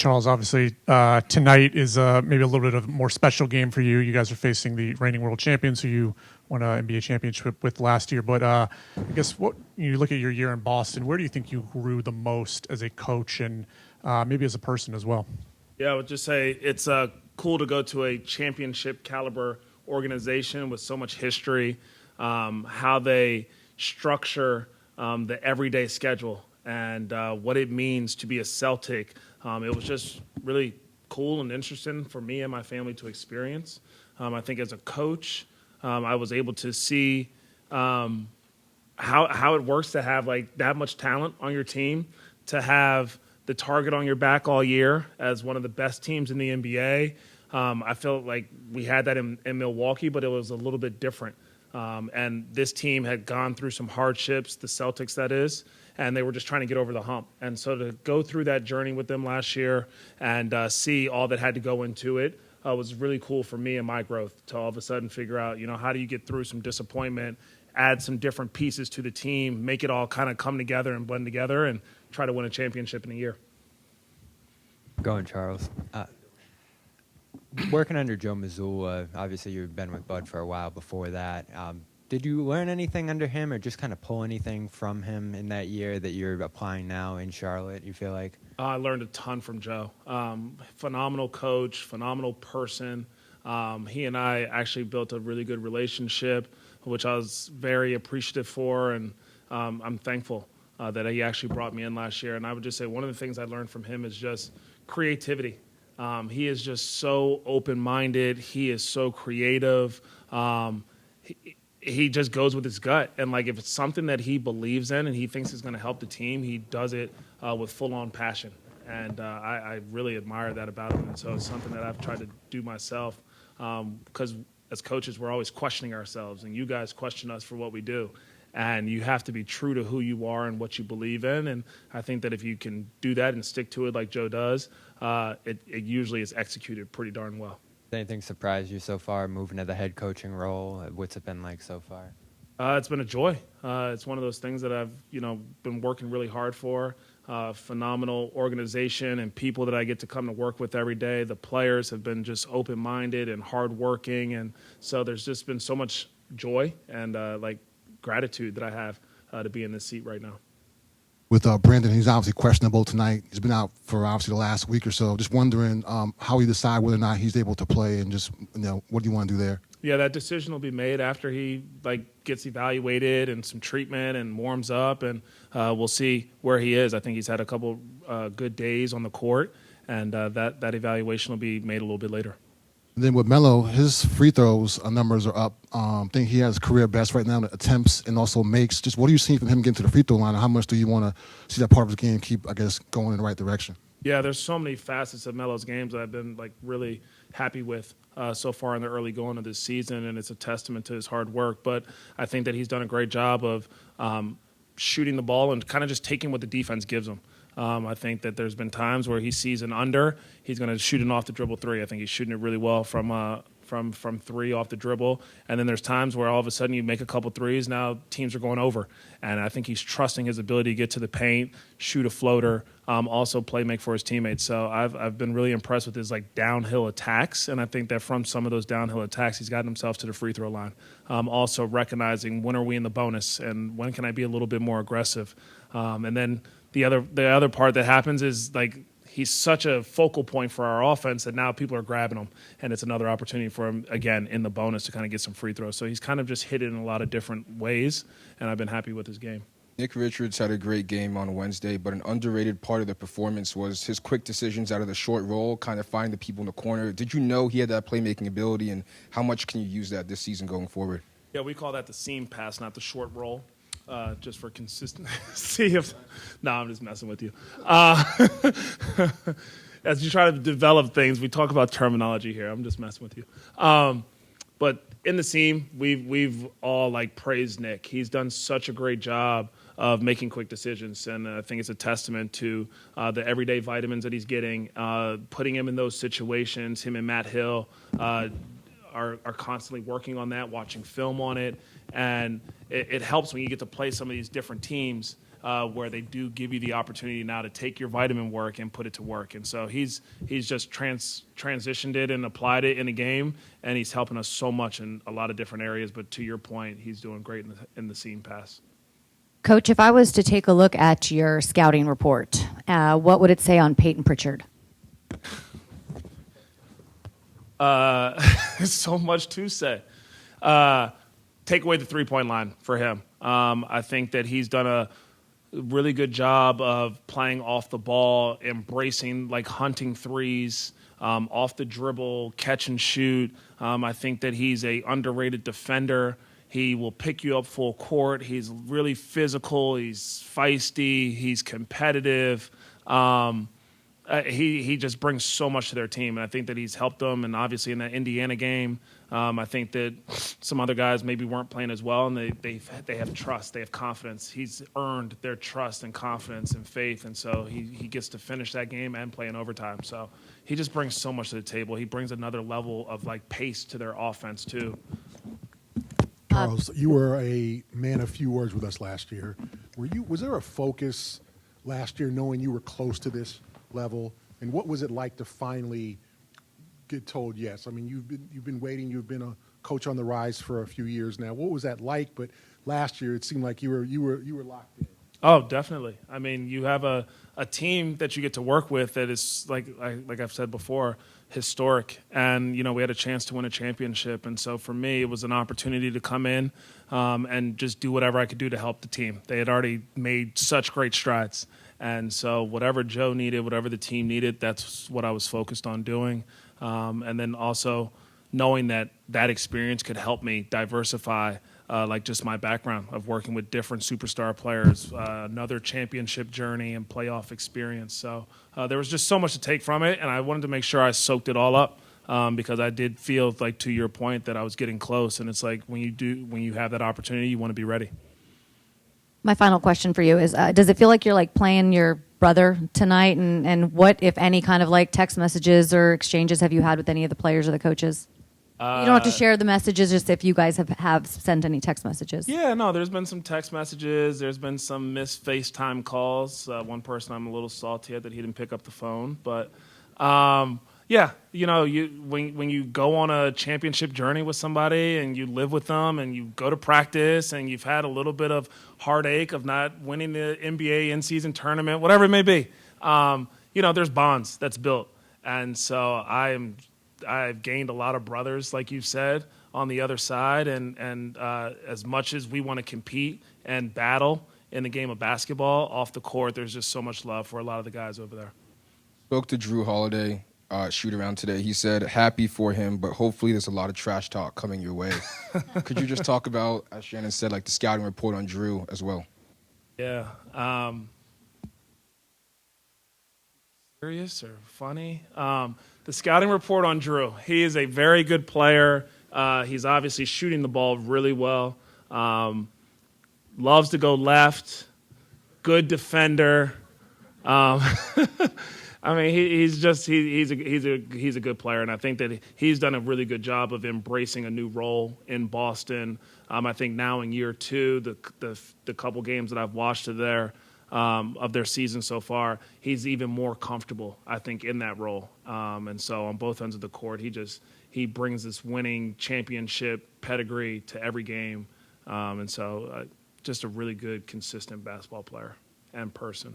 Charles, obviously tonight is maybe a little bit of a more special game for you. You guys are facing the reigning world champions who you won an NBA championship with last year. But I guess what you look at your year in Boston, where do you think you grew the most as a coach and maybe as a person as well? Yeah, I would just say it's cool to go to a championship caliber organization with so much history, how they structure the everyday schedule and what it means to be a Celtic. It was just really cool and interesting for me and my family to experience. I think as a coach, I was able to see how it works to have like that much talent on your team, to have the target on your back all year as one of the best teams in the NBA. I felt like we had that in Milwaukee, but it was a little bit different. And this team had gone through some hardships, the Celtics that is, and they were just trying to get over the hump. And so to go through that journey with them last year and see all that had to go into it was really cool for me and my growth to all of a sudden figure out, how do you get through some disappointment, add some different pieces to the team, make it all kind of come together and blend together and try to win a championship in a year. Going, Charles. Working under Joe Mazzulla, obviously you've been with Bud for a while before that. Did you learn anything under him or just kind of pull anything from him in that year that you're applying now in Charlotte, you feel like? I learned a ton from Joe. Phenomenal coach, phenomenal person. He and I actually built a really good relationship, which I was very appreciative for, and I'm thankful that he actually brought me in last year. And I would just say one of the things I learned from him is just creativity. He is just so open-minded. He is so creative. He just goes with his gut. And, like, if it's something that he believes in and he thinks is going to help the team, he does it with full-on passion. And I really admire that about him. And so it's something that I've tried to do myself because as coaches, we're always questioning ourselves. And you guys question us for what we do. And you have to be true to who you are and what you believe in. And I think that if you can do that and stick to it like Joe does, it usually is executed pretty darn well. Anything surprised you so far, moving to the head coaching role? What's it been like so far? It's been a joy. It's one of those things that I've, been working really hard for. Phenomenal organization and people that I get to come to work with every day. The players have been just open-minded and hardworking. And so there's just been so much joy and, gratitude that I have to be in this seat right now. With Brandon, he's obviously questionable tonight. He's been out for obviously the last week or so. Just wondering how you decide whether or not he's able to play and just, what do you want to do there? Yeah, that decision will be made after he gets evaluated and some treatment and warms up, and we'll see where he is. I think he's had a couple good days on the court, and that evaluation will be made a little bit later. And then with Melo, his free throws numbers are up. I think he has career best right now in attempts and also makes. Just what are you seeing from him getting to the free throw line, and how much do you want to see that part of his game keep, going in the right direction? Yeah, there's so many facets of Melo's games that I've been really happy with so far in the early going of this season, and it's a testament to his hard work. But I think that he's done a great job of shooting the ball and kind of just taking what the defense gives him. I think that there's been times where he sees an under, he's going to shoot an off the dribble three. I think he's shooting it really well from three off the dribble. And then there's times where all of a sudden you make a couple threes, now teams are going over. And I think he's trusting his ability to get to the paint, shoot a floater, also make for his teammates. So I've been really impressed with his downhill attacks, and I think that from some of those downhill attacks, he's gotten himself to the free throw line. Also recognizing when are we in the bonus and when can I be a little bit more aggressive. And then the other part that happens is he's such a focal point for our offense that now people are grabbing him, and it's another opportunity for him, again, in the bonus to kind of get some free throws. So he's kind of just hit it in a lot of different ways, and I've been happy with his game. Nick Richards had a great game on Wednesday, but an underrated part of the performance was his quick decisions out of the short roll, kind of finding the people in the corner. Did you know he had that playmaking ability, and how much can you use that this season going forward? Yeah, we call that the seam pass, not the short roll. Just for consistency. No, I'm just messing with you. As you try to develop things, we talk about terminology here. I'm just messing with you. But in the seam, we've all praised Nick. He's done such a great job of making quick decisions, and I think it's a testament to the everyday vitamins that he's getting, putting him in those situations. Him and Matt Hill are constantly working on that, watching film on it. And it helps when you get to play some of these different teams where they do give you the opportunity now to take your vitamin work and put it to work. And so he's just transitioned it and applied it in a game, and he's helping us so much in a lot of different areas. But to your point, he's doing great in the seam pass. Coach, if I was to take a look at your scouting report, what would it say on Payton Pritchard? So much to say. Take away the three-point line for him. I think that he's done a really good job of playing off the ball, embracing, like, hunting threes, off the dribble, catch and shoot. I think that he's a underrated defender. He will pick you up full court. He's really physical. He's feisty. He's competitive. He just brings so much to their team, and I think that he's helped them. And obviously in that Indiana game, I think that some other guys maybe weren't playing as well, and they have trust, they have confidence. He's earned their trust and confidence and faith, and so he gets to finish that game and play in overtime. So he just brings so much to the table. He brings another level of, like, pace to their offense too. Charles, you were a man of few words with us last year. Was there a focus last year, knowing you were close to this level, and what was it like to finally get told yes? I mean, you've been waiting. You've been a coach on the rise for a few years now. What was that like? But last year, it seemed like you were locked in. Oh, definitely. I mean, you have a team that you get to work with that is, like I've said before, historic. And, we had a chance to win a championship. And so for me, it was an opportunity to come in and just do whatever I could do to help the team. They had already made such great strides. And so whatever Joe needed, whatever the team needed, that's what I was focused on doing. And then also knowing that experience could help me diversify like just my background of working with different superstar players, another championship journey and playoff experience. So there was just so much to take from it, and I wanted to make sure I soaked it all up because I did feel, like, to your point, that I was getting close. And it's like when you have that opportunity, you want to be ready. My final question for you is, does it feel like you're, like, playing your brother tonight? And what, if any, kind of, like, text messages or exchanges have you had with any of the players or the coaches? You don't have to share the messages, just if you guys have sent any text messages. Yeah, no, there's been some text messages. There's been some missed FaceTime calls. One person I'm a little salty at that he didn't pick up the phone. But, yeah, when you go on a championship journey with somebody and you live with them and you go to practice and you've had a little bit of heartache of not winning the NBA in-season tournament, whatever it may be, there's bonds that's built. And so I've gained a lot of brothers, like you've said, on the other side. And as much as we want to compete and battle in the game of basketball off the court, there's just so much love for a lot of the guys over there. Spoke to Jrue Holiday shoot around today. He said happy for him, but hopefully there's a lot of trash talk coming your way. Could you just talk about, as Shannon said, like the scouting report on Jrue as well? Yeah. Serious or funny? The scouting report on Jrue. He is a very good player. He's obviously shooting the ball really well. Loves to go left. Good defender. I mean, he's a good player, and I think that he's done a really good job of embracing a new role in Boston. I think now in year two, the couple games that I've watched of their season so far, he's even more comfortable, I think, in that role. And so on both ends of the court, he brings this winning championship pedigree to every game. And so just a really good, consistent basketball player and person.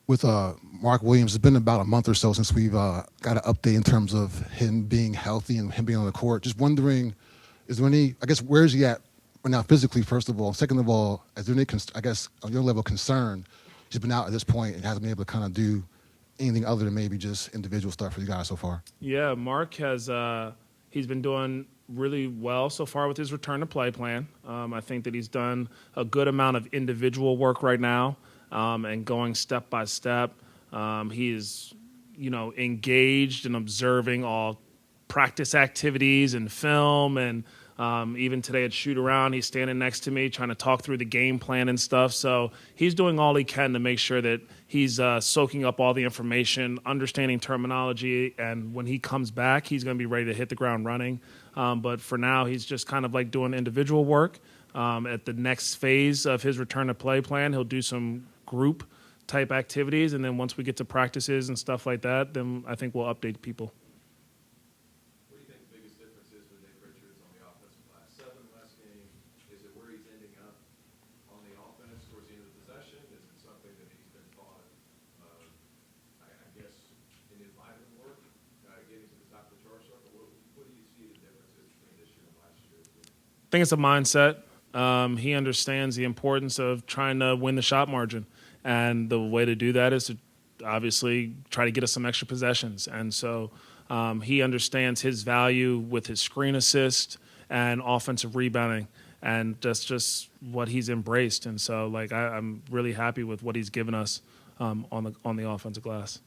With Mark Williams, it's been about a month or so since we've got an update in terms of him being healthy and him being on the court. Just wondering, is there any, I guess, where is he at right now physically, first of all? Second of all, is there any, I guess, on your level of concern, he's been out at this point and hasn't been able to kind of do anything other than maybe just individual stuff for you guys so far? Yeah, Mark has he's been doing really well so far with his return to play plan. I think that he's done a good amount of individual work right now. And going step by step. He is, engaged and observing all practice activities and film. And even today at shoot around, he's standing next to me trying to talk through the game plan and stuff. So he's doing all he can to make sure that he's soaking up all the information, understanding terminology. And when he comes back, he's going to be ready to hit the ground running. But for now, he's just kind of like doing individual work. At the next phase of his return to play plan, he'll do some group type activities, and then once we get to practices and stuff like that, then I think we'll update people. What do you think the biggest difference is with Nate Pritchard on the offensive glass? 7 less game. Is it where he's ending up on the offense towards the end of the possession? Is it something that he's been taught, I guess, in his vitamin work, getting to the top of the charge circle? What do you see the differences between this year and last year? I think it's a mindset. He understands the importance of trying to win the shot margin. And the way to do that is to obviously try to get us some extra possessions. And so he understands his value with his screen assist and offensive rebounding. And that's just what he's embraced. And so, I'm really happy with what he's given us on the offensive glass.